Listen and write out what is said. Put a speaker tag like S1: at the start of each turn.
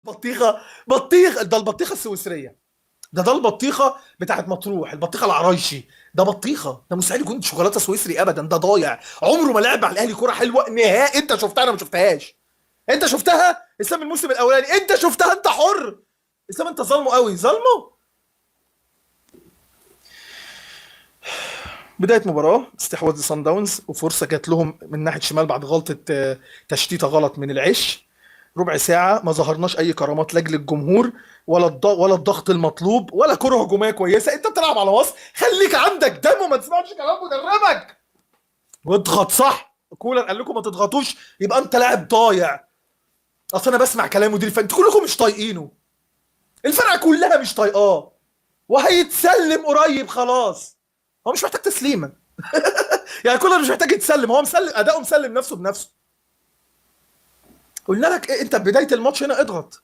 S1: بطيخه ده البطيخه السويسريه. ده البطيخه بتاعت مطروح، البطيخه العرايشي. ده بطيخه، ده مستحيل يكون شوكولاته سويسري ابدا، ده ضايع. عمره ما لعب على الاهلي كوره حلوه نهائي. انت شفتها؟ انا ما شفتهاش. انت شفتها اسلام الموسم الاولاني؟ انت شفتها؟ انت حر. اسلام انت ظالمه قوي، ظالمه. بدايه مباراه استحواذ صن داونز، وفرصه جات لهم من ناحيه شمال بعد غلطه تشتيته غلط من العش. ربع ساعه ما ظهرناش اي كرامات لاجل الجمهور، ولا الضغط المطلوب، ولا كره هجوميه كويسه. انت بتلعب على مصر، خليك عندك دم وما تسمعش كلام مدربك. واضغط صح. كولر قال لكم ما تضغطوش، يبقى انت لاعب ضايع. اصل انا بسمع كلام مدير الفني، انتوا كلكم مش طايقينه. الفرقه كلها مش طايقاه، وهيتسلم قريب خلاص. هو مش محتاج تسليمه. يعني كولر مش محتاج يتسلم، هو مسلم اداؤه، مسلم نفسه بنفسه. قلنا لك إيه؟ انت بدايه الماتش هنا اضغط.